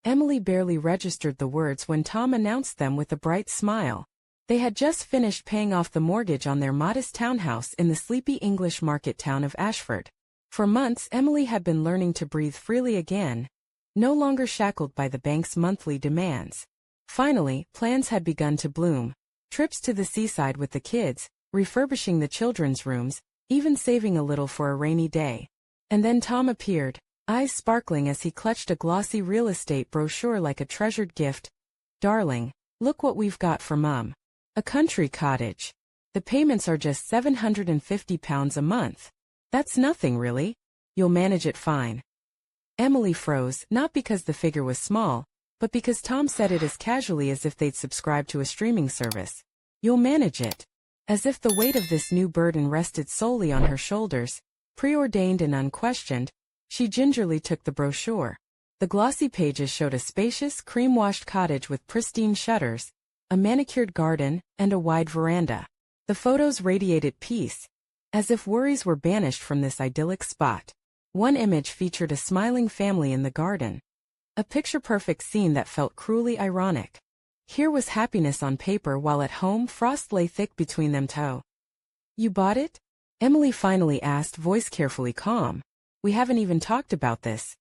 Emily barely registered the words when Tom announced them with a bright smile. They had just finished paying off the mortgage on their modest townhouse in the sleepy English market town of Ashford. For months Emily had been learning to breathe freely again, no longer shackled by the bank's monthly demands. Finally, plans had begun to bloom. Trips to the seaside with the kids, refurbishing the children's rooms, even saving a little for a rainy day. And then Tom appeared, eyes sparkling as he clutched a glossy real estate brochure like a treasured gift. "Darling, look what we've got for Mum. A country cottage. The payments are just £750 a month. That's nothing really. You'll manage it fine." Emily froze, not because the figure was small, but because Tom said it as casually as if they'd subscribed to a streaming service. "You'll manage it." As if the weight of this new burden rested solely on her shoulders, preordained and unquestioned, she gingerly took the brochure. The glossy pages showed a spacious, cream-washed cottage with pristine shutters, a manicured garden, and a wide veranda. The photos radiated peace, as if worries were banished from this idyllic spot. One image featured a smiling family in the garden, a picture-perfect scene that felt cruelly ironic. Here was happiness on paper while at home frost lay thick between them toe. "You bought it?" Emily finally asked, voice carefully calm. "We haven't even talked about this."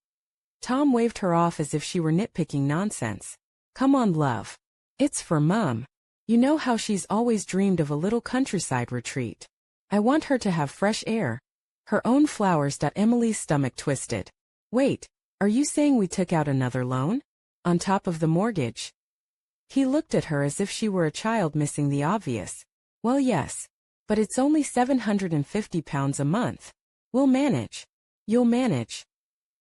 Tom waved her off as if she were nitpicking nonsense. "Come on, love. It's for Mum. You know how she's always dreamed of a little countryside retreat. I want her to have fresh air. Her own flowers." Emily's stomach twisted. "Wait, are you saying we took out another loan? On top of the mortgage?" He looked at her as if she were a child missing the obvious. "Well, yes. But it's only £750 a month. We'll manage." "You'll manage."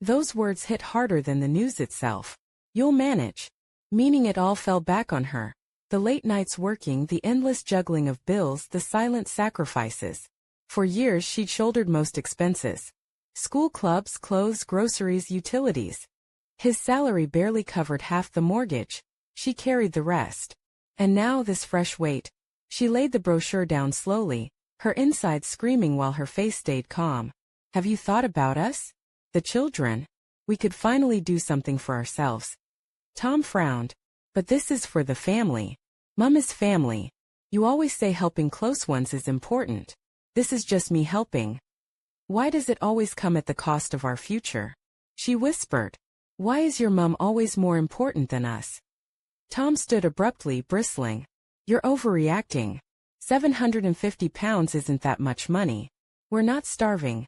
Those words hit harder than the news itself. "You'll manage." Meaning it all fell back on her. The late nights working, the endless juggling of bills, the silent sacrifices. For years she'd shouldered most expenses. School clubs, clothes, groceries, utilities. His salary barely covered half the mortgage. She carried the rest. And now this fresh weight. She laid the brochure down slowly, her insides screaming while her face stayed calm. "Have you thought about us? The children? We could finally do something for ourselves." Tom frowned. "But this is for the family. Mum is family. You always say helping close ones is important. This is just me helping." "Why does it always come at the cost of our future?" she whispered. "Why is your mum always more important than us?" Tom stood abruptly, bristling. "You're overreacting. £750 isn't that much money. We're not starving."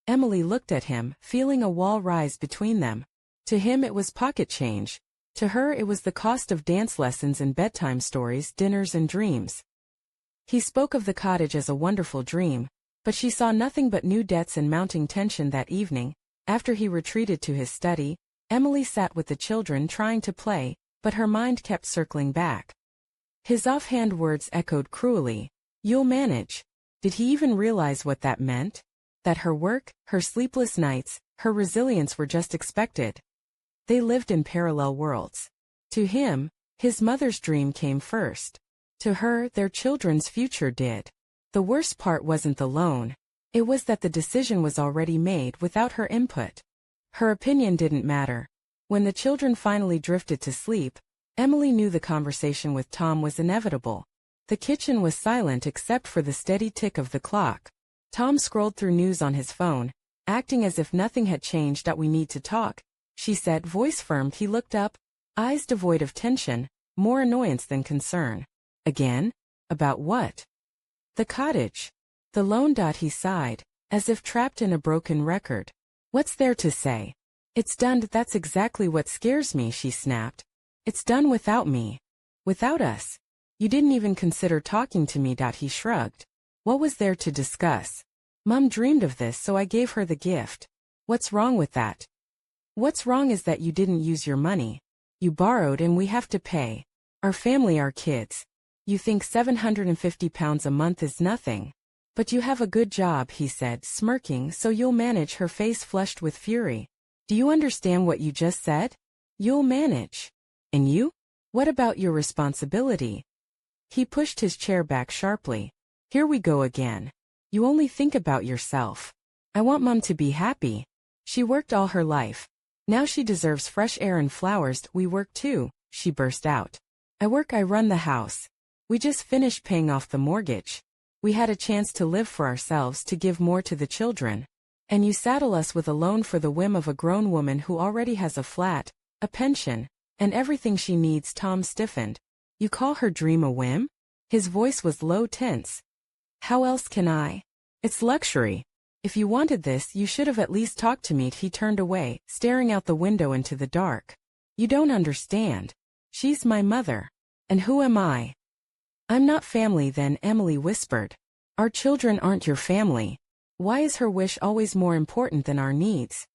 Emily looked at him, feeling a wall rise between them. To him it was pocket change. To her it was the cost of dance lessons and bedtime stories, dinners and dreams. He spoke of the cottage as a wonderful dream, but she saw nothing but new debts and mounting tension that evening. After he retreated to his study, Emily sat with the children trying to play, but her mind kept circling back. His offhand words echoed cruelly. "You'll manage." Did he even realize what that meant? That her work, her sleepless nights, her resilience were just expected? They lived in parallel worlds. To him, his mother's dream came first. To her, their children's future did. The worst part wasn't the loan. It was that the decision was already made without her input. Her opinion didn't matter. When the children finally drifted to sleep, Emily knew the conversation with Tom was inevitable. The kitchen was silent except for the steady tick of the clock. Tom scrolled through news on his phone, acting as if nothing had changed. "We need to talk," she said, voice firm. He looked up, eyes devoid of tension, more annoyance than concern. "Again? About what?" "The cottage. The loan." He sighed, as if trapped in a broken record. "What's there to say? It's done." "That's exactly what scares me," she snapped. "It's done without me. Without us. You didn't even consider talking to me." He shrugged. "What was there to discuss? Mum dreamed of this, so I gave her the gift. What's wrong with that?" "What's wrong is that you didn't use your money. You borrowed and we have to pay. Our family, our kids. You think £750 a month is nothing. But you have a good job," he said, smirking. "So you'll manage." Her face flushed with fury. "Do you understand what you just said? You'll manage. And you? What about your responsibility?" He pushed his chair back sharply. "Here we go again. You only think about yourself. I want Mum to be happy. She worked all her life. Now she deserves fresh air and flowers. We work too, she burst out. I work, I run the house. We just finished paying off the mortgage. We had a chance to live for ourselves, to give more to the children. And you saddle us with a loan for the whim of a grown woman who already has a flat, a pension, and everything she needs. Tom stiffened. You call her dream a whim? His voice was low, tense. How else can I? It's luxury. If you wanted this, you should have at least talked to me. He turned away, staring out the window into the dark. You don't understand. She's my mother. And who am I? I'm not family then, Emily whispered. Our children aren't your family. Why is her wish always more important than our needs?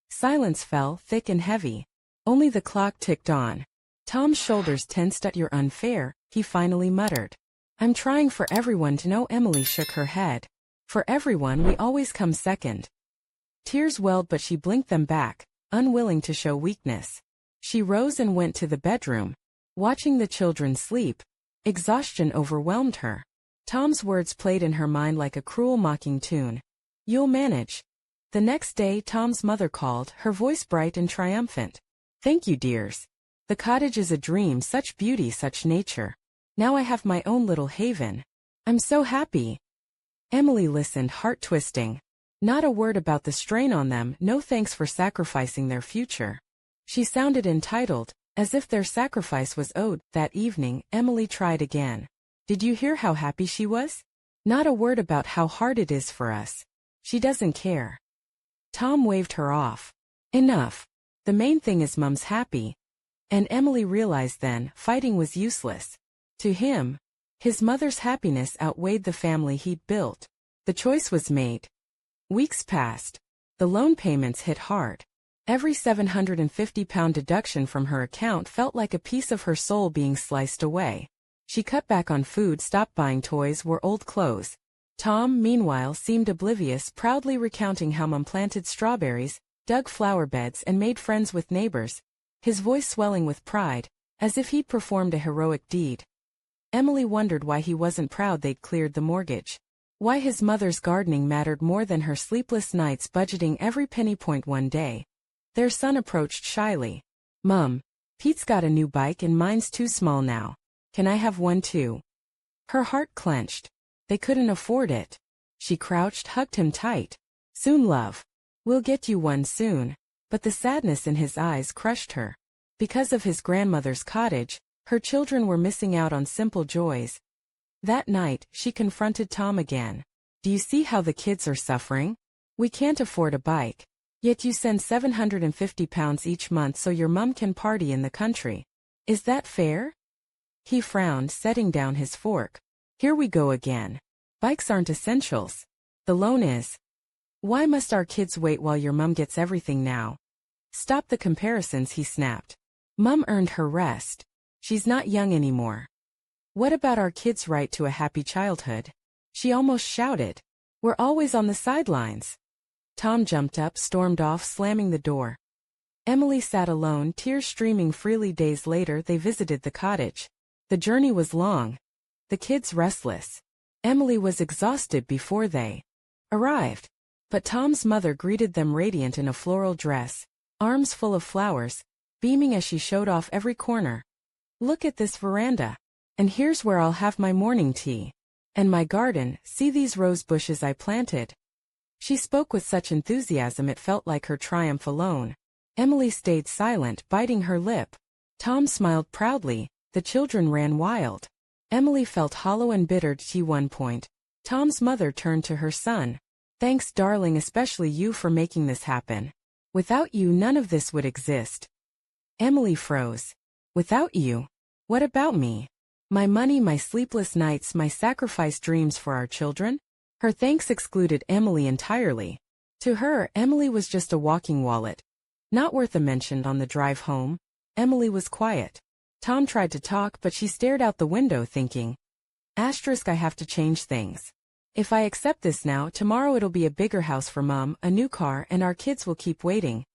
Silence fell, thick and heavy. Only the clock ticked on. Tom's shoulders tensed. You're unfair, he finally muttered. I'm trying for everyone to know. Emily shook her head. For everyone, we always come second. Tears welled, but she blinked them back, unwilling to show weakness. She rose and went to the bedroom. Watching the children sleep, exhaustion overwhelmed her. Tom's words played in her mind like a cruel mocking tune. You'll manage. The next day, Tom's mother called, her voice bright and triumphant. Thank you, dears. The cottage is a dream, such beauty, such nature. Now I have my own little haven. I'm so happy. Emily listened, heart twisting. Not a word about the strain on them, no thanks for sacrificing their future. She sounded entitled, as if their sacrifice was owed. That evening, Emily tried again. Did you hear how happy she was? Not a word about how hard it is for us. She doesn't care. Tom waved her off. Enough. The main thing is Mum's happy. And Emily realized then, fighting was useless. To him, his mother's happiness outweighed the family he'd built. The choice was made. Weeks passed. The loan payments hit hard. Every £750 deduction from her account felt like a piece of her soul being sliced away. She cut back on food, stopped buying toys, wore old clothes. Tom, meanwhile, seemed oblivious, proudly recounting how Mum planted strawberries, dug flower beds, and made friends with neighbors, his voice swelling with pride, as if he'd performed a heroic deed. Emily wondered why he wasn't proud they'd cleared the mortgage. Why his mother's gardening mattered more than her sleepless nights budgeting every penny. One day, their son approached shyly. Mum, Pete's got a new bike and mine's too small now. Can I have one too? Her heart clenched. They couldn't afford it. She crouched, hugged him tight. Soon, love. We'll get you one soon. But the sadness in his eyes crushed her. Because of his grandmother's cottage, her children were missing out on simple joys. That night, she confronted Tom again. Do you see how the kids are suffering? We can't afford a bike. Yet you send £750 each month so your mum can party in the country. Is that fair? He frowned, setting down his fork. Here we go again. Bikes aren't essentials. The loan is. Why must our kids wait while your mum gets everything now? Stop the comparisons, he snapped. Mum earned her rest. She's not young anymore. What about our kids' right to a happy childhood? She almost shouted. We're always on the sidelines. Tom jumped up, stormed off, slamming the door. Emily sat alone, tears streaming freely. Days later, they visited the cottage. The journey was long. The kids restless. Emily was exhausted before they arrived. But Tom's mother greeted them radiant in a floral dress, arms full of flowers, beaming as she showed off every corner. Look at this veranda. And here's where I'll have my morning tea. And my garden, see these rose bushes I planted. She spoke with such enthusiasm it felt like her triumph alone. Emily stayed silent, biting her lip. Tom smiled proudly. The children ran wild. Emily felt hollow and bitter. At one point, Tom's mother turned to her son. Thanks, darling, especially you for making this happen. Without you, none of this would exist. Emily froze. Without you? What about me? My money, my sleepless nights, my sacrificed dreams for our children? Her thanks excluded Emily entirely. To her, Emily was just a walking wallet. Not worth a mention. On the drive home, Emily was quiet. Tom tried to talk, but she stared out the window thinking. I have to change things. If I accept this now, tomorrow it'll be a bigger house for Mum, a new car, and our kids will keep waiting.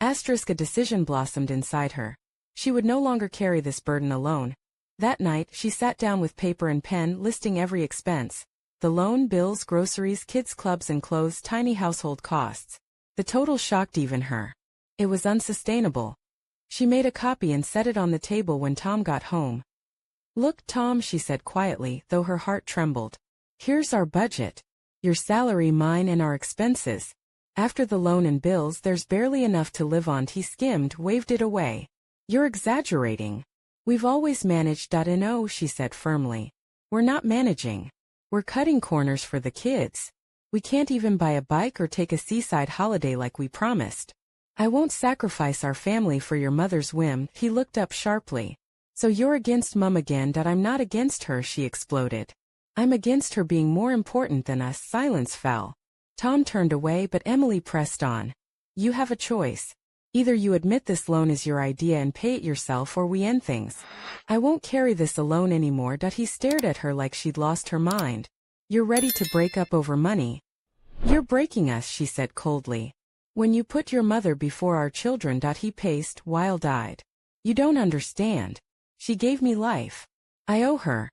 A decision blossomed inside her. She would no longer carry this burden alone. That night, she sat down with paper and pen, listing every expense. The loan, bills, groceries, kids' clubs and clothes, tiny household costs. The total shocked even her. It was unsustainable. She made a copy and set it on the table when Tom got home. "Look, Tom," she said quietly, though her heart trembled. "Here's our budget. Your salary, mine, and our expenses. After the loan and bills, there's barely enough to live on." He skimmed, waved it away. "You're exaggerating. We've always managed. No," she said firmly. "We're not managing. We're cutting corners for the kids. We can't even buy a bike or take a seaside holiday like we promised. I won't sacrifice our family for your mother's whim." He looked up sharply. "So you're against Mum again?" "I'm not against her," she exploded. "I'm against her being more important than us." Silence fell. Tom turned away, but Emily pressed on. "You have a choice. Either you admit this loan is your idea and pay it yourself, or we end things. I won't carry this alone anymore." He stared at her like she'd lost her mind. "You're ready to break up over money?" "You're breaking us," she said coldly. "When you put your mother before our children." He paced, wild-eyed. "You don't understand. She gave me life. I owe her."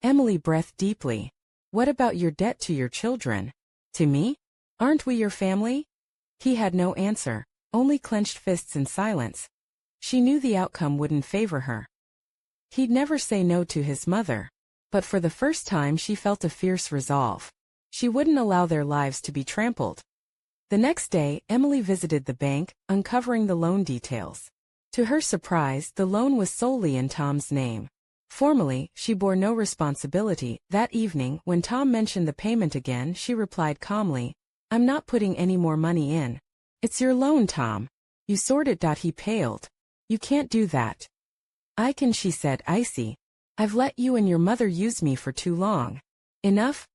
Emily breathed deeply. "What about your debt to your children? To me? Aren't we your family?" He had no answer, only clenched fists and silence. She knew the outcome wouldn't favor her. He'd never say no to his mother. But for the first time she felt a fierce resolve. She wouldn't allow their lives to be trampled. The next day, Emily visited the bank, uncovering the loan details. To her surprise, the loan was solely in Tom's name. Formally, she bore no responsibility. That evening, when Tom mentioned the payment again, she replied calmly, "I'm not putting any more money in. It's your loan, Tom. You sort it." He paled. "You can't do that." "I can," she said, icy. "I've let you and your mother use me for too long. Enough?"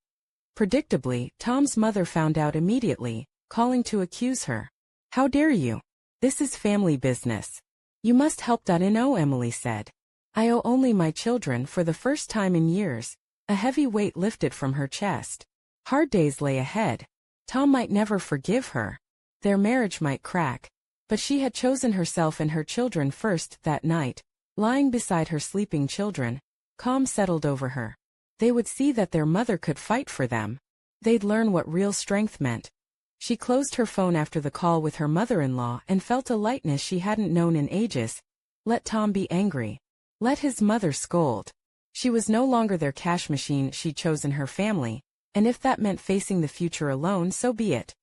Predictably, Tom's mother found out immediately, calling to accuse her. "How dare you? This is family business. You must help." "No," Emily said. "I owe only my children." For the first time in years, a heavy weight lifted from her chest. Hard days lay ahead. Tom might never forgive her. Their marriage might crack. But she had chosen herself and her children first. That night, lying beside her sleeping children, calm settled over her. They would see that their mother could fight for them. They'd learn what real strength meant. She closed her phone after the call with her mother-in-law and felt a lightness she hadn't known in ages. Let Tom be angry. Let his mother scold. She was no longer their cash machine. She'd chosen her family, and if that meant facing the future alone, so be it.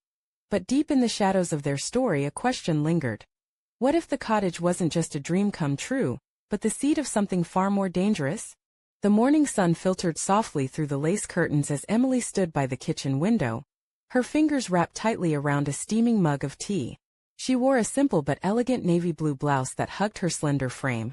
But deep in the shadows of their story, a question lingered. What if the cottage wasn't just a dream come true, but the seed of something far more dangerous? The morning sun filtered softly through the lace curtains as Emily stood by the kitchen window, her fingers wrapped tightly around a steaming mug of tea. She wore a simple but elegant navy blue blouse that hugged her slender frame,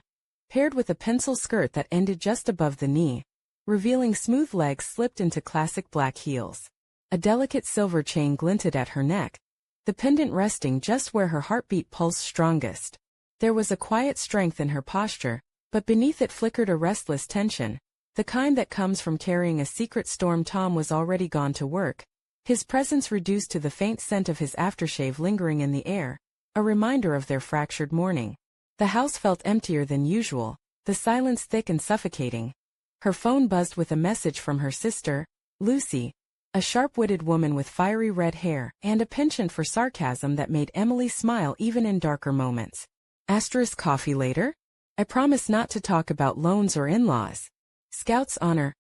paired with a pencil skirt that ended just above the knee, revealing smooth legs slipped into classic black heels. A delicate silver chain glinted at her neck, the pendant resting just where her heartbeat pulsed strongest. There was a quiet strength in her posture, but beneath it flickered a restless tension, the kind that comes from carrying a secret storm. Tom was already gone to work, his presence reduced to the faint scent of his aftershave lingering in the air, a reminder of their fractured morning. The house felt emptier than usual, the silence thick and suffocating. Her phone buzzed with a message from her sister, Lucy, a sharp-witted woman with fiery red hair and a penchant for sarcasm that made Emily smile even in darker moments. Coffee later? I promise not to talk about loans or in-laws. Scout's honor.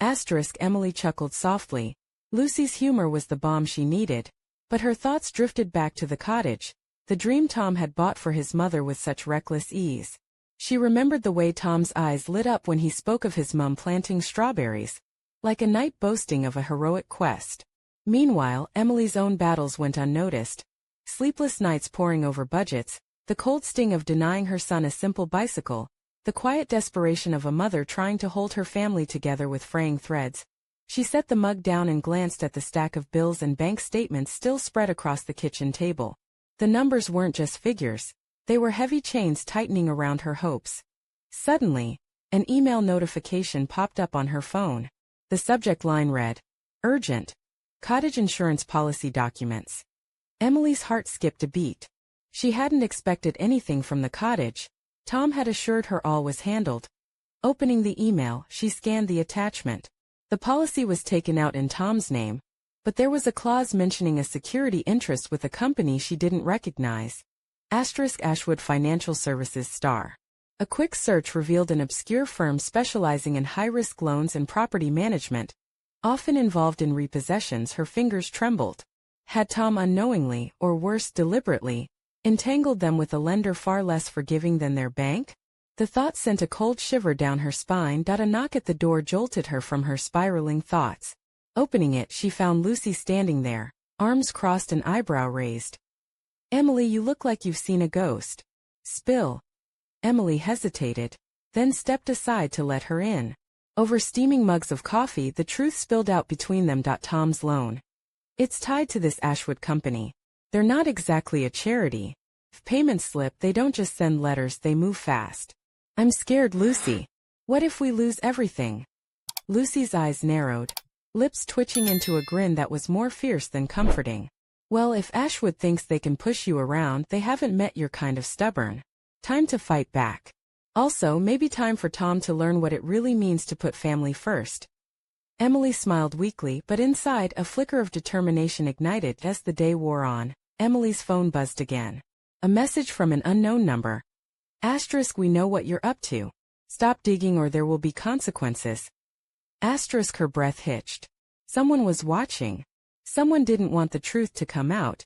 Emily chuckled softly. Lucy's humor was the balm she needed, but her thoughts drifted back to the cottage, the dream Tom had bought for his mother with such reckless ease. She remembered the way Tom's eyes lit up when he spoke of his mum planting strawberries, like a knight boasting of a heroic quest. Meanwhile, Emily's own battles went unnoticed. Sleepless nights poring over budgets, the cold sting of denying her son a simple bicycle, the quiet desperation of a mother trying to hold her family together with fraying threads. She set the mug down and glanced at the stack of bills and bank statements still spread across the kitchen table. The numbers weren't just figures, they were heavy chains tightening around her hopes. Suddenly, an email notification popped up on her phone. The subject line read, "Urgent. Cottage insurance policy documents." Emily's heart skipped a beat. She hadn't expected anything from the cottage. Tom had assured her all was handled. Opening the email, she scanned the attachment. The policy was taken out in Tom's name, but there was a clause mentioning a security interest with a company she didn't recognize. Ashwood Financial Services star. A quick search revealed an obscure firm specializing in high-risk loans and property management, often involved in repossessions. Her fingers trembled. Had Tom unknowingly, or worse deliberately, entangled them with a lender far less forgiving than their bank? The thought sent a cold shiver down her spine. A knock at the door jolted her from her spiraling thoughts. Opening it, she found Lucy standing there, arms crossed and eyebrow raised. "Emily, you look like you've seen a ghost." "Spill." Emily hesitated, then stepped aside to let her in. Over steaming mugs of coffee, the truth spilled out between them. Tom's loan. It's tied to this Ashwood company. They're not exactly a charity. If payments slip, they don't just send letters, they move fast. I'm scared, Lucy. What if we lose everything? Lucy's eyes narrowed, lips twitching into a grin that was more fierce than comforting. Well, if Ashwood thinks they can push you around, they haven't met your kind of stubborn. Time to fight back. Also, maybe time for Tom to learn what it really means to put family first. Emily smiled weakly, but inside, a flicker of determination ignited. As the day wore on, Emily's phone buzzed again. A message from an unknown number. We know what you're up to. Stop digging or there will be consequences. Her breath hitched. Someone was watching. Someone didn't want the truth to come out.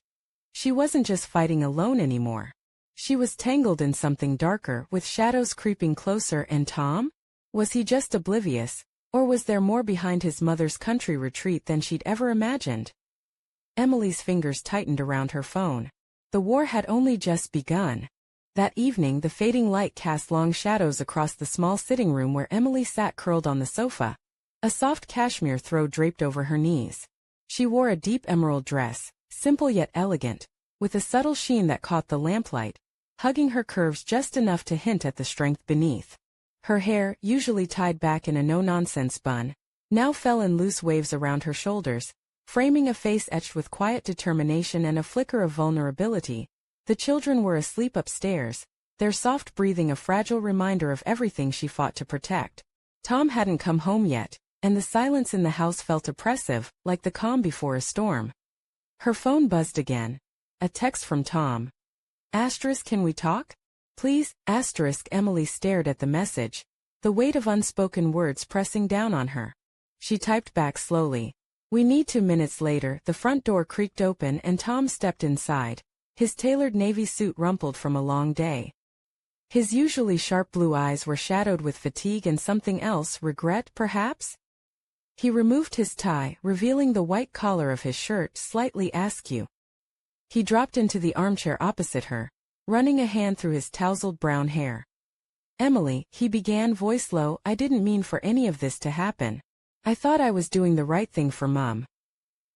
She wasn't just fighting alone anymore. She was tangled in something darker, with shadows creeping closer. And Tom? Was he just oblivious, or was there more behind his mother's country retreat than she'd ever imagined? Emily's fingers tightened around her phone. The war had only just begun. That evening, the fading light cast long shadows across the small sitting room where Emily sat curled on the sofa, a soft cashmere throw draped over her knees. She wore a deep emerald dress, simple yet elegant, with a subtle sheen that caught the lamplight, hugging her curves just enough to hint at the strength beneath. Her hair, usually tied back in a no-nonsense bun, now fell in loose waves around her shoulders, framing a face etched with quiet determination and a flicker of vulnerability. The children were asleep upstairs, their soft breathing a fragile reminder of everything she fought to protect. Tom hadn't come home yet, and the silence in the house felt oppressive, like the calm before a storm. Her phone buzzed again. A text from Tom. Can we talk? Please, Emily stared at the message, the weight of unspoken words pressing down on her. She typed back slowly. We need 2 minutes later. The front door creaked open and Tom stepped inside, his tailored navy suit rumpled from a long day. His usually sharp blue eyes were shadowed with fatigue and something else, regret perhaps? He removed his tie, revealing the white collar of his shirt slightly askew. He dropped into the armchair opposite her, running a hand through his tousled brown hair. Emily, he began, voice low, I didn't mean for any of this to happen. I thought I was doing the right thing for Mum.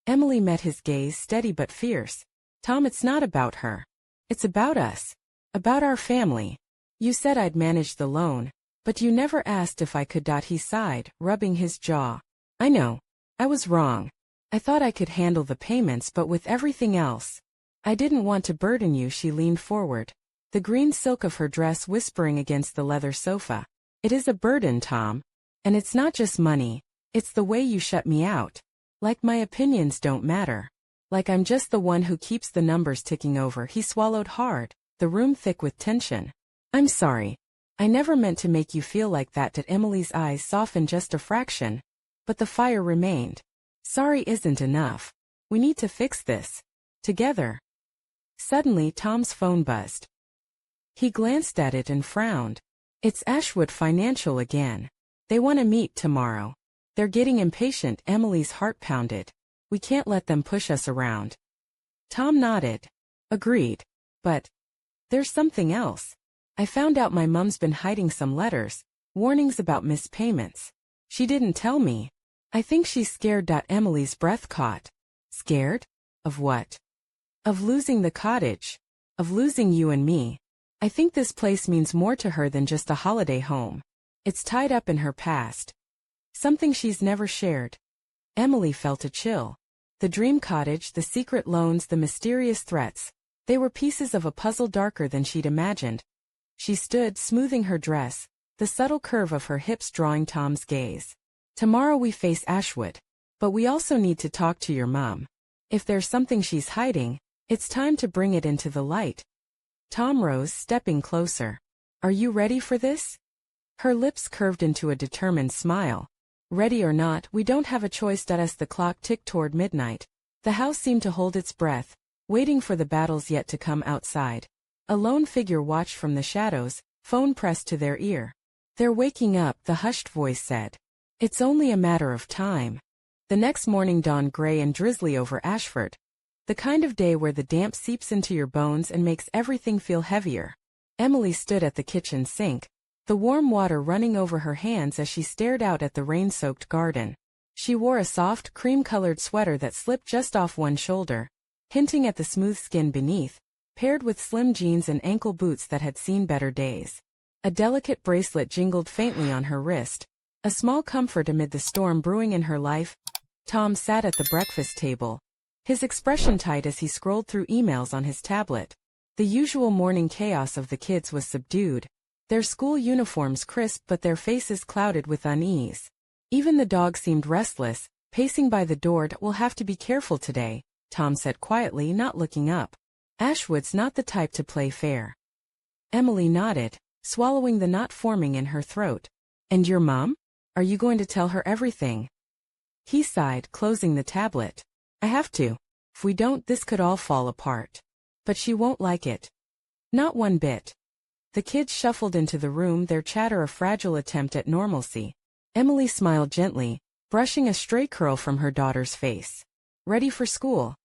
Emily met his gaze, steady but fierce. Tom, it's not about her. It's about us. About our family. You said I'd manage the loan, but you never asked if I could. He sighed, rubbing his jaw. I know. I was wrong. I thought I could handle the payments, but with everything else, I didn't want to burden you. She leaned forward, the green silk of her dress whispering against the leather sofa. It is a burden, Tom. And it's not just money, it's the way you shut me out. Like my opinions don't matter. Like I'm just the one who keeps the numbers ticking over. He swallowed hard, the room thick with tension. I'm sorry. I never meant to make you feel like that. Emily's eyes softened just a fraction, but the fire remained. Sorry isn't enough. We need to fix this. Together. Suddenly Tom's phone buzzed. He glanced at it and frowned. It's Ashwood Financial again. They want to meet tomorrow. They're getting impatient. Emily's heart pounded. We can't let them push us around. Tom nodded. Agreed. But there's something else. I found out my mum's been hiding some letters, warnings about missed payments. She didn't tell me. I think she's scared. Emily's breath caught. Scared? Of what? Of losing the cottage. Of losing you and me. I think this place means more to her than just a holiday home. It's tied up in her past. Something she's never shared. Emily felt a chill. The dream cottage, the secret loans, the mysterious threats. They were pieces of a puzzle darker than she'd imagined. She stood, smoothing her dress, the subtle curve of her hips drawing Tom's gaze. Tomorrow we face Ashwood. But we also need to talk to your mum. If there's something she's hiding, it's time to bring it into the light. Tom rose, stepping closer. Are you ready for this? Her lips curved into a determined smile. Ready or not, we don't have a choice. As the clock ticked toward midnight, the house seemed to hold its breath, waiting for the battles yet to come outside. A lone figure watched from the shadows, phone pressed to their ear. They're waking up, the hushed voice said. It's only a matter of time. The next morning dawned gray and drizzly over Ashford. The kind of day where the damp seeps into your bones and makes everything feel heavier. Emily stood at the kitchen sink, the warm water running over her hands as she stared out at the rain-soaked garden. She wore a soft, cream-colored sweater that slipped just off one shoulder, hinting at the smooth skin beneath, paired with slim jeans and ankle boots that had seen better days. A delicate bracelet jingled faintly on her wrist, a small comfort amid the storm brewing in her life. Tom sat at the breakfast table, his expression tight as he scrolled through emails on his tablet. The usual morning chaos of the kids was subdued, their school uniforms crisp but their faces clouded with unease. Even the dog seemed restless, pacing by the door. We'll have to be careful today, Tom said quietly, not looking up. Ashwood's not the type to play fair. Emily nodded, swallowing the knot forming in her throat. And your mom? Are you going to tell her everything? He sighed, closing the tablet. I have to. If we don't, this could all fall apart. But she won't like it. Not one bit. The kids shuffled into the room, their chatter a fragile attempt at normalcy. Emily smiled gently, brushing a stray curl from her daughter's face. Ready for school?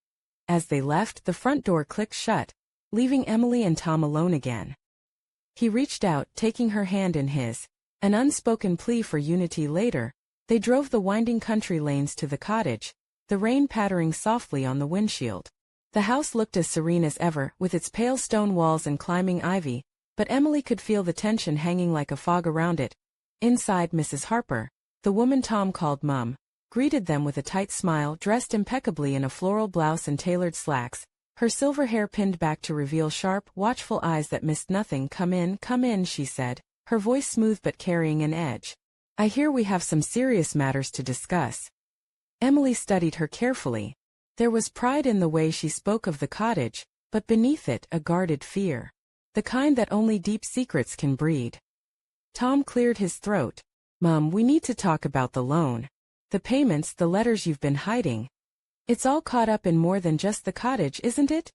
As they left, the front door clicked shut, leaving Emily and Tom alone again. He reached out, taking her hand in his, an unspoken plea for unity. Later, they drove the winding country lanes to the cottage, the rain pattering softly on the windshield. The house looked as serene as ever, with its pale stone walls and climbing ivy, but Emily could feel the tension hanging like a fog around it. Inside, Mrs. Harper, the woman Tom called Mum, greeted them with a tight smile, dressed impeccably in a floral blouse and tailored slacks, her silver hair pinned back to reveal sharp, watchful eyes that missed nothing. Come in, she said, her voice smooth but carrying an edge. I hear we have some serious matters to discuss. Emily studied her carefully. There was pride in the way she spoke of the cottage, but beneath it a guarded fear. The kind that only deep secrets can breed. Tom cleared his throat. Mum, we need to talk about the loan. The payments, the letters you've been hiding. It's all caught up in more than just the cottage, isn't it?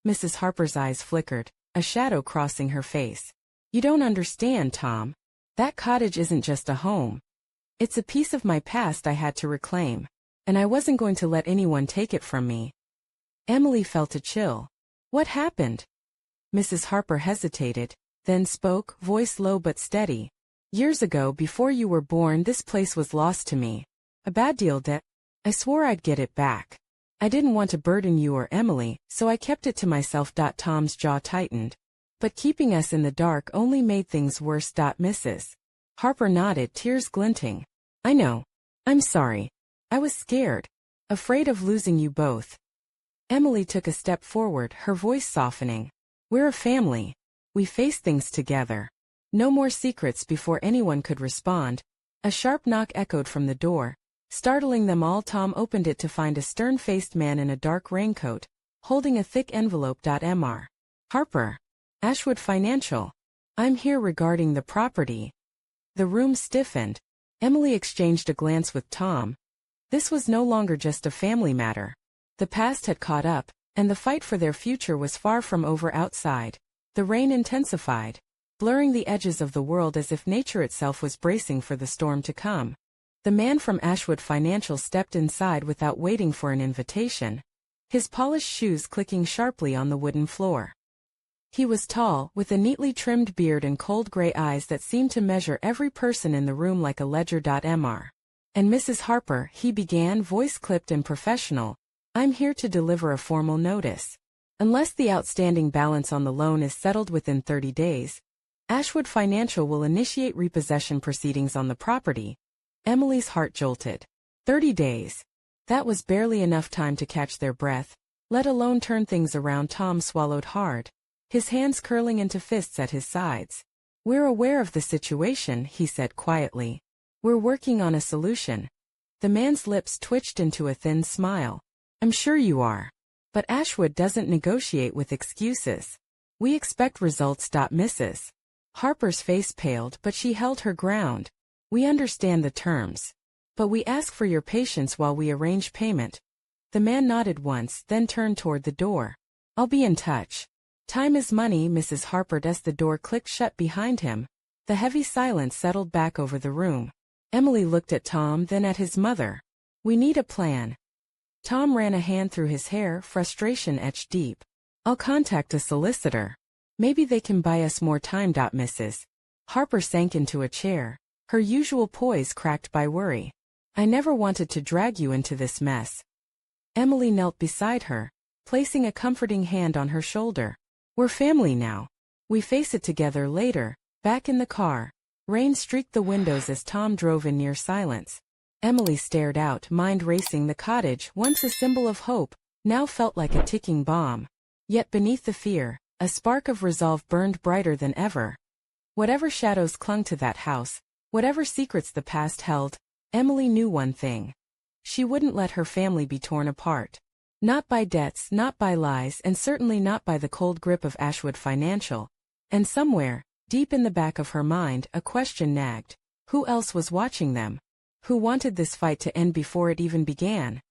Mrs. Harper's eyes flickered, a shadow crossing her face. You don't understand, Tom. That cottage isn't just a home. It's a piece of my past I had to reclaim. And I wasn't going to let anyone take it from me. Emily felt a chill. What happened? Mrs. Harper hesitated, then spoke, voice low but steady. Years ago, before you were born, this place was lost to me. A bad deal, I swore I'd get it back. I didn't want to burden you or Emily, so I kept it to myself. Tom's jaw tightened. But keeping us in the dark only made things worse. Mrs. Harper nodded, tears glinting. I know. I'm sorry. I was scared. Afraid of losing you both. Emily took a step forward, her voice softening. We're a family. We face things together. No more secrets. Before anyone could respond, a sharp knock echoed from the door, startling them all. Tom opened it to find a stern-faced man in a dark raincoat, holding a thick envelope. Mr. Harper. Ashwood Financial. I'm here regarding the property. The room stiffened. Emily exchanged a glance with Tom. This was no longer just a family matter. The past had caught up, and the fight for their future was far from over. Outside, the rain intensified, blurring the edges of the world as if nature itself was bracing for the storm to come. The man from Ashwood Financial stepped inside without waiting for an invitation, his polished shoes clicking sharply on the wooden floor. He was tall, with a neatly trimmed beard and cold gray eyes that seemed to measure every person in the room like a ledger. Mr. And Mrs. Harper, he began, voice clipped and professional, I'm here to deliver a formal notice. Unless the outstanding balance on the loan is settled within 30 days, Ashwood Financial will initiate repossession proceedings on the property. Emily's heart jolted. 30 days. That was barely enough time to catch their breath, let alone turn things around. Tom swallowed hard, his hands curling into fists at his sides. We're aware of the situation, he said quietly. We're working on a solution. The man's lips twitched into a thin smile. I'm sure you are. But Ashwood doesn't negotiate with excuses. We expect results. Mrs. Harper's face paled, but she held her ground. We understand the terms. But we ask for your patience while we arrange payment. The man nodded once, then turned toward the door. I'll be in touch. Time is money, Mrs. Harper. As the door clicked shut behind him, the heavy silence settled back over the room. Emily looked at Tom, then at his mother. We need a plan. Tom ran a hand through his hair, frustration etched deep. I'll contact a solicitor. Maybe they can buy us more time. Mrs. Harper sank into a chair, her usual poise cracked by worry. I never wanted to drag you into this mess. Emily knelt beside her, placing a comforting hand on her shoulder. We're family now. We face it together later. Back in the car, rain streaked the windows as Tom drove in near silence. Emily stared out, mind racing. The cottage, once a symbol of hope, now felt like a ticking bomb. Yet beneath the fear, a spark of resolve burned brighter than ever. Whatever shadows clung to that house, whatever secrets the past held, Emily knew one thing. She wouldn't let her family be torn apart. Not by debts, not by lies, and certainly not by the cold grip of Ashwood Financial. And somewhere, deep in the back of her mind, a question nagged. Who else was watching them? Who wanted this fight to end before it even began?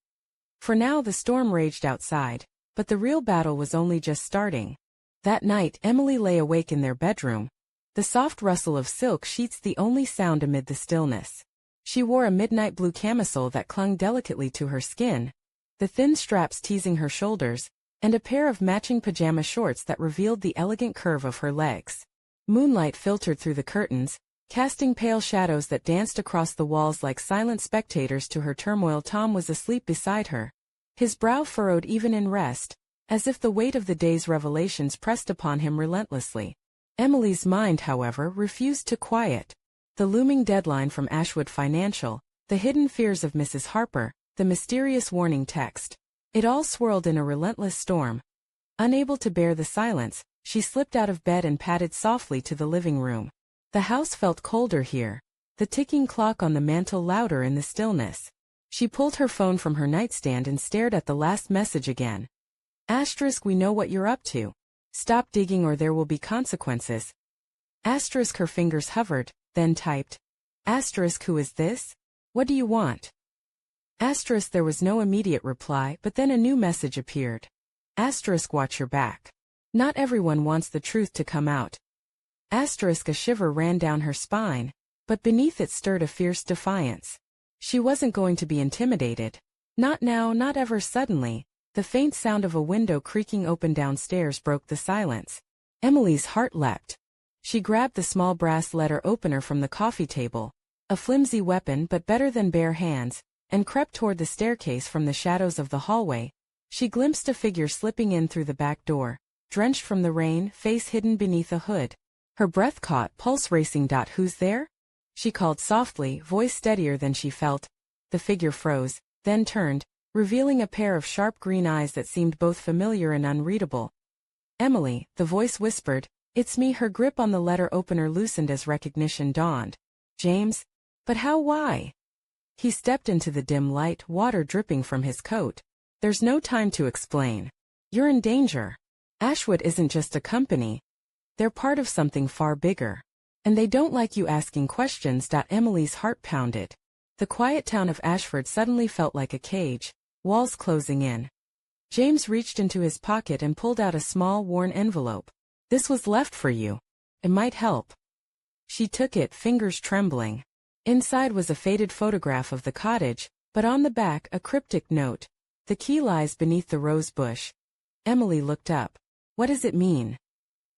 For now the storm raged outside, but the real battle was only just starting. That night Emily lay awake in their bedroom. The soft rustle of silk sheets the only sound amid the stillness. She wore a midnight blue camisole that clung delicately to her skin, the thin straps teasing her shoulders, and a pair of matching pajama shorts that revealed the elegant curve of her legs. Moonlight filtered through the curtains, casting pale shadows that danced across the walls like silent spectators to her turmoil. Tom was asleep beside her, his brow furrowed even in rest, as if the weight of the day's revelations pressed upon him relentlessly. Emily's mind, however, refused to quiet. The looming deadline from Ashwood Financial, the hidden fears of Mrs. Harper, the mysterious warning text. It all swirled in a relentless storm. Unable to bear the silence, she slipped out of bed and padded softly to the living room. The house felt colder here, the ticking clock on the mantel louder in the stillness. She pulled her phone from her nightstand and stared at the last message again. Asterisk, we know what you're up to. Stop digging or there will be consequences. Asterisk, her fingers hovered, then typed. Asterisk, who is this? What do you want? Asterisk, there was no immediate reply, but then a new message appeared. Asterisk, watch your back. Not everyone wants the truth to come out. Asterisk, a shiver ran down her spine, but beneath it stirred a fierce defiance. She wasn't going to be intimidated. Not now, not ever. Suddenly, the faint sound of a window creaking open downstairs broke the silence. Emily's heart leapt. She grabbed the small brass letter opener from the coffee table, a flimsy weapon but better than bare hands, and crept toward the staircase from the shadows of the hallway. She glimpsed a figure slipping in through the back door, drenched from the rain, face hidden beneath a hood. Her breath caught, pulse racing. Who's there? She called softly, voice steadier than she felt. The figure froze, then turned, revealing a pair of sharp green eyes that seemed both familiar and unreadable. Emily, the voice whispered. It's me. Her grip on the letter opener loosened as recognition dawned. James? But how? Why? He stepped into the dim light, water dripping from his coat. There's no time to explain. You're in danger. Ashwood isn't just a company. They're part of something far bigger. And they don't like you asking questions. Emily's heart pounded. The quiet town of Ashford suddenly felt like a cage, walls closing in. James reached into his pocket and pulled out a small, worn envelope. This was left for you. It might help. She took it, fingers trembling. Inside was a faded photograph of the cottage, but on the back a cryptic note. The key lies beneath the rose bush. Emily looked up. What does it mean?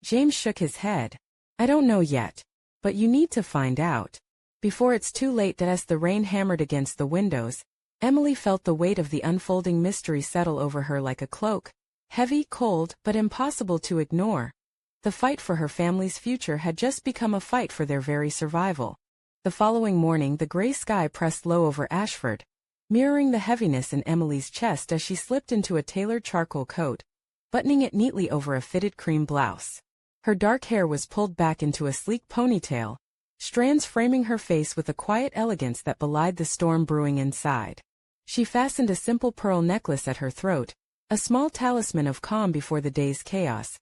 James shook his head. I don't know yet. But you need to find out. Before it's too late. As the rain hammered against the windows, Emily felt the weight of the unfolding mystery settle over her like a cloak. Heavy, cold, but impossible to ignore. The fight for her family's future had just become a fight for their very survival. The following morning the gray sky pressed low over Ashford, mirroring the heaviness in Emily's chest as she slipped into a tailored charcoal coat, buttoning it neatly over a fitted cream blouse. Her dark hair was pulled back into a sleek ponytail, strands framing her face with a quiet elegance that belied the storm brewing inside. She fastened a simple pearl necklace at her throat, a small talisman of calm before the day's chaos.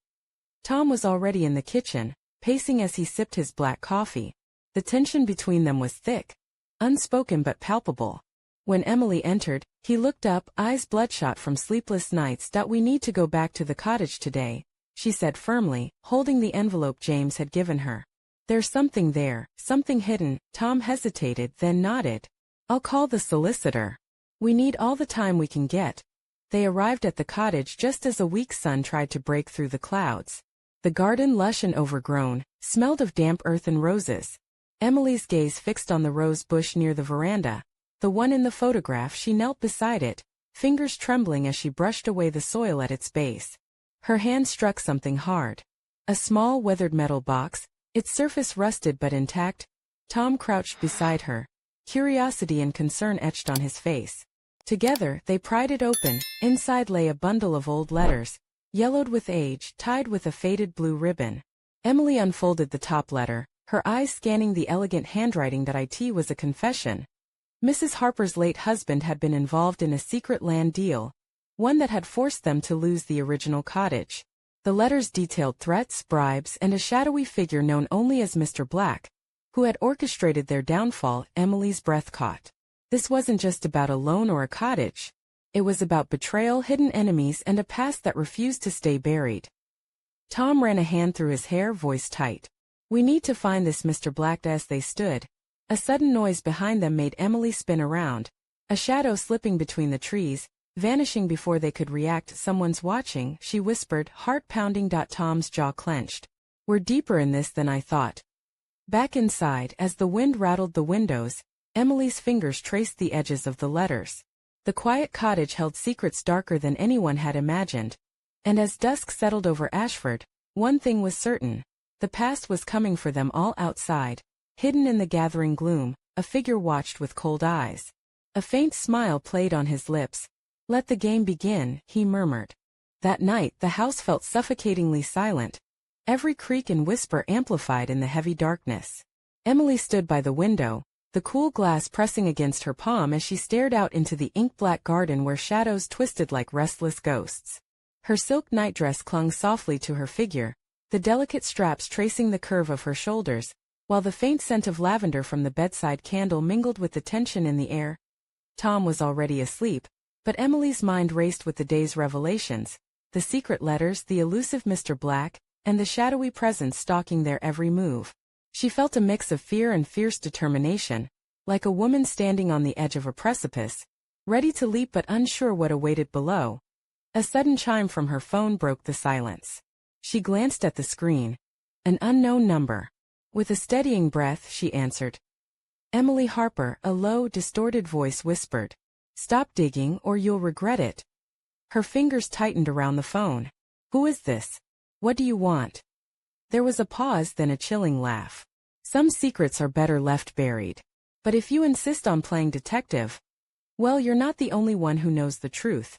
Tom was already in the kitchen, pacing as he sipped his black coffee. The tension between them was thick, unspoken but palpable. When Emily entered, he looked up, eyes bloodshot from sleepless nights. "We need to go back to the cottage today," she said firmly, holding the envelope James had given her. "There's something there, something hidden." Tom hesitated, then nodded. "I'll call the solicitor. We need all the time we can get." They arrived at the cottage just as a weak sun tried to break through the clouds. The garden, lush and overgrown, smelled of damp earth and roses. Emily's gaze fixed on the rose bush near the veranda, the one in the photograph. She knelt beside it, fingers trembling as she brushed away the soil at its base. Her hand struck something hard. A small, weathered metal box, its surface rusted but intact. Tom crouched beside her, curiosity and concern etched on his face. Together, they pried it open. Inside lay a bundle of old letters, yellowed with age, tied with a faded blue ribbon. Emily unfolded the top letter, her eyes scanning the elegant handwriting. It was a confession. Mrs. Harper's late husband had been involved in a secret land deal, one that had forced them to lose the original cottage. The letters detailed threats, bribes, and a shadowy figure known only as Mr. Black, who had orchestrated their downfall. Emily's breath caught. This wasn't just about a loan or a cottage. It was about betrayal, hidden enemies, and a past that refused to stay buried. Tom ran a hand through his hair, voice tight. "We need to find this Mr. Black." As they stood, a sudden noise behind them made Emily spin around, a shadow slipping between the trees, vanishing before they could react. "Someone's watching," she whispered, heart pounding. Tom's jaw clenched. "We're deeper in this than I thought." Back inside, as the wind rattled the windows, Emily's fingers traced the edges of the letters. The quiet cottage held secrets darker than anyone had imagined. And as dusk settled over Ashford, one thing was certain. The past was coming for them all. Outside, hidden in the gathering gloom, a figure watched with cold eyes. A faint smile played on his lips. "Let the game begin," he murmured. That night, the house felt suffocatingly silent, every creak and whisper amplified in the heavy darkness. Emily stood by the window, the cool glass pressing against her palm as she stared out into the ink-black garden where shadows twisted like restless ghosts. Her silk nightdress clung softly to her figure, the delicate straps tracing the curve of her shoulders, while the faint scent of lavender from the bedside candle mingled with the tension in the air. Tom was already asleep, but Emily's mind raced with the day's revelations, the secret letters, the elusive Mr. Black, and the shadowy presence stalking their every move. She felt a mix of fear and fierce determination, like a woman standing on the edge of a precipice, ready to leap but unsure what awaited below. A sudden chime from her phone broke the silence. She glanced at the screen. An unknown number. With a steadying breath, she answered. "Emily Harper," a low, distorted voice whispered. "Stop digging or you'll regret it." Her fingers tightened around the phone. "Who is this? What do you want?" There was a pause, then a chilling laugh. "Some secrets are better left buried. But if you insist on playing detective, well, you're not the only one who knows the truth."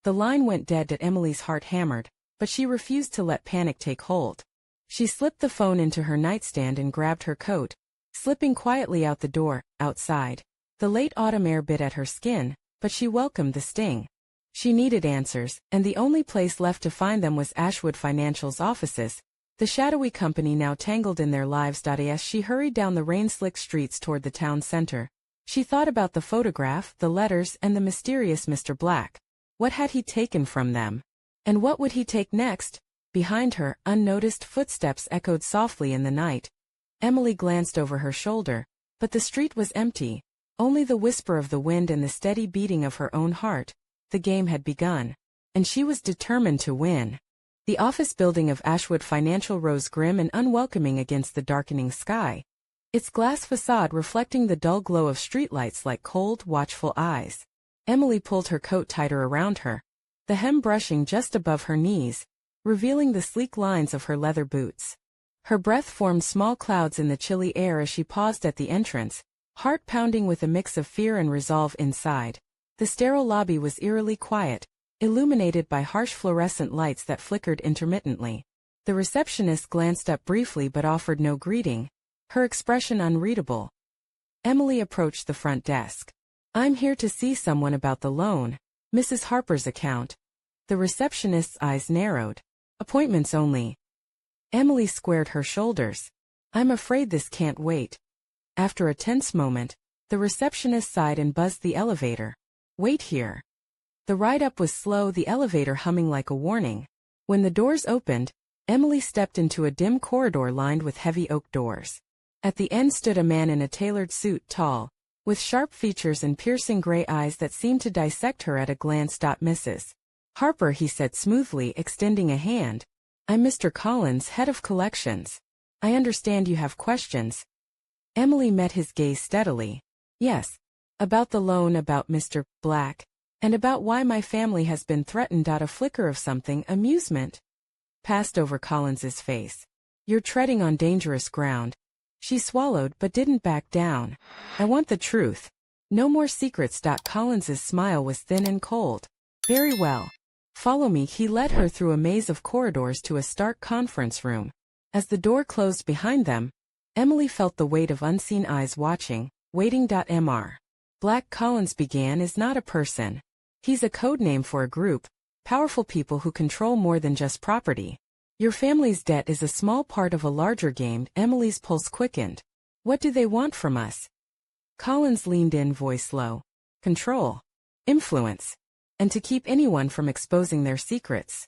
The line went dead. Emily's heart hammered, but she refused to let panic take hold. She slipped the phone into her nightstand and grabbed her coat, slipping quietly out the door. Outside, the late autumn air bit at her skin, but she welcomed the sting. She needed answers, and the only place left to find them was Ashwood Financial's offices, the shadowy company now tangled in their lives. As she hurried down the rain-slicked streets toward the town center, she thought about the photograph, the letters, and the mysterious Mr. Black. What had he taken from them? And what would he take next? Behind her, unnoticed footsteps echoed softly in the night. Emily glanced over her shoulder, but the street was empty, only the whisper of the wind and the steady beating of her own heart. The game had begun, and she was determined to win. The office building of Ashwood Financial rose grim and unwelcoming against the darkening sky, its glass facade reflecting the dull glow of streetlights like cold, watchful eyes. Emily pulled her coat tighter around her, the hem brushing just above her knees, revealing the sleek lines of her leather boots. Her breath formed small clouds in the chilly air as she paused at the entrance, heart pounding with a mix of fear and resolve. Inside, the sterile lobby was eerily quiet, illuminated by harsh fluorescent lights that flickered intermittently. The receptionist glanced up briefly but offered no greeting, her expression unreadable. Emily approached the front desk. "I'm here to see someone about the loan, Mrs. Harper's account." The receptionist's eyes narrowed. "Appointments only." Emily squared her shoulders. I'm afraid this can't wait. After a tense moment, the receptionist sighed and buzzed the elevator. Wait here. The ride up was slow, the elevator humming like a warning. When the doors opened, Emily stepped into a dim corridor lined with heavy oak doors. At the end stood a man in a tailored suit, tall, with sharp features and piercing gray eyes that seemed to dissect her at a glance. Mrs. Harper, he said smoothly, extending a hand. I'm Mr. Collins, head of collections. I understand you have questions. Emily met his gaze steadily. Yes. About the loan, about Mr. Black, and about why my family has been threatened. A flicker of something, amusement, passed over Collins's face. You're treading on dangerous ground. She swallowed but didn't back down. I want the truth. No more secrets. Collins's smile was thin and cold. Very well. Follow me. He led her through a maze of corridors to a stark conference room. As the door closed behind them, Emily felt the weight of unseen eyes watching, waiting. Mr. Black, Collins began, is not a person. He's a code name for a group, powerful people who control more than just property. Your family's debt is a small part of a larger game. Emily's pulse quickened. What do they want from us? Collins leaned in, voice low. Control. Influence. And to keep anyone from exposing their secrets.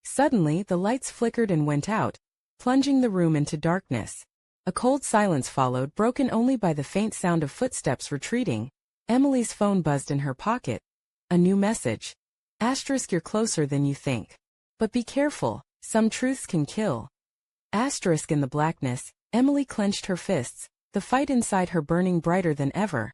Suddenly, the lights flickered and went out, plunging the room into darkness. A cold silence followed, broken only by the faint sound of footsteps retreating. Emily's phone buzzed in her pocket. A new message. Asterisk, you're closer than you think. But be careful, some truths can kill. Asterisk. In the blackness, Emily clenched her fists, the fight inside her burning brighter than ever.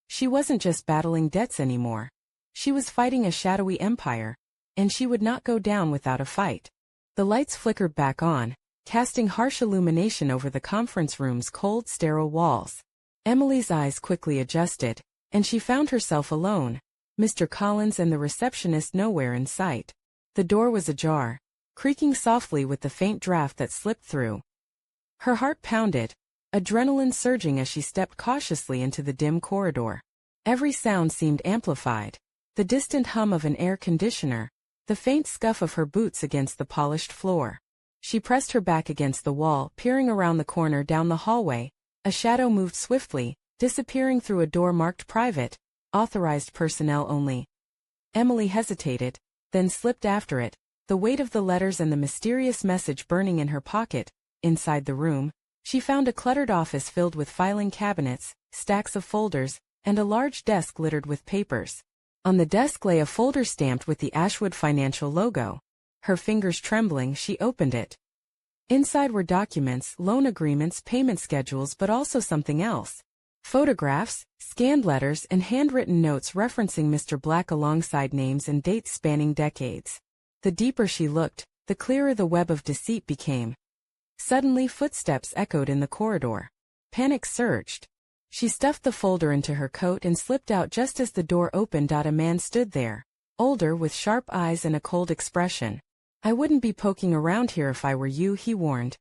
She wasn't just battling debts anymore. She was fighting a shadowy empire, and she would not go down without a fight. The lights flickered back on, casting harsh illumination over the conference room's cold, sterile walls. Emily's eyes quickly adjusted, and she found herself alone, Mr. Collins and the receptionist nowhere in sight. The door was ajar, creaking softly with the faint draft that slipped through. Her heart pounded, adrenaline surging as she stepped cautiously into the dim corridor. Every sound seemed amplified. The distant hum of an air conditioner, the faint scuff of her boots against the polished floor. She pressed her back against the wall, peering around the corner. Down the hallway, a shadow moved swiftly, disappearing through a door marked private, authorized personnel only. Emily hesitated, then slipped after it, the weight of the letters and the mysterious message burning in her pocket. Inside the room, she found a cluttered office filled with filing cabinets, stacks of folders, and a large desk littered with papers. On the desk lay a folder stamped with the Ashwood Financial logo. Her fingers trembling, she opened it. Inside were documents, loan agreements, payment schedules, but also something else. Photographs, scanned letters, and handwritten notes referencing Mr. Black alongside names and dates spanning decades. The deeper she looked, the clearer the web of deceit became. Suddenly, footsteps echoed in the corridor. Panic surged. She stuffed the folder into her coat and slipped out just as the door opened. A man stood there, older, with sharp eyes and a cold expression. I wouldn't be poking around here if I were you, he warned.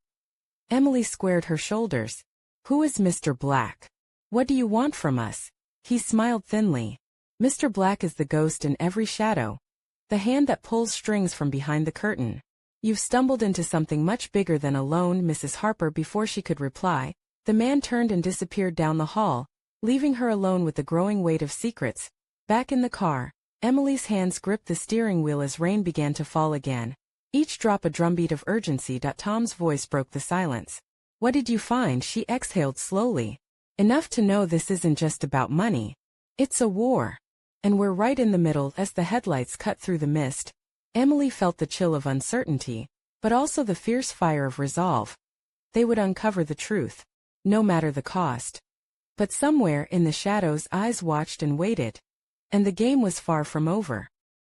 Emily squared her shoulders. Who is Mr. Black? What do you want from us? He smiled thinly. Mr. Black is the ghost in every shadow, the hand that pulls strings from behind the curtain. You've stumbled into something much bigger than a loan, Mrs. Harper. Before she could reply, the man turned and disappeared down the hall, leaving her alone with the growing weight of secrets. Back in the car, Emily's hands gripped the steering wheel as rain began to fall again, each drop a drumbeat of urgency. Tom's voice broke the silence. What did you find? She exhaled slowly. Enough to know this isn't just about money. It's a war. And we're right in the middle. As the headlights cut through the mist, Emily felt the chill of uncertainty, but also the fierce fire of resolve. They would uncover the truth, no matter the cost. But somewhere in the shadows, eyes watched and waited. And the game was far from over.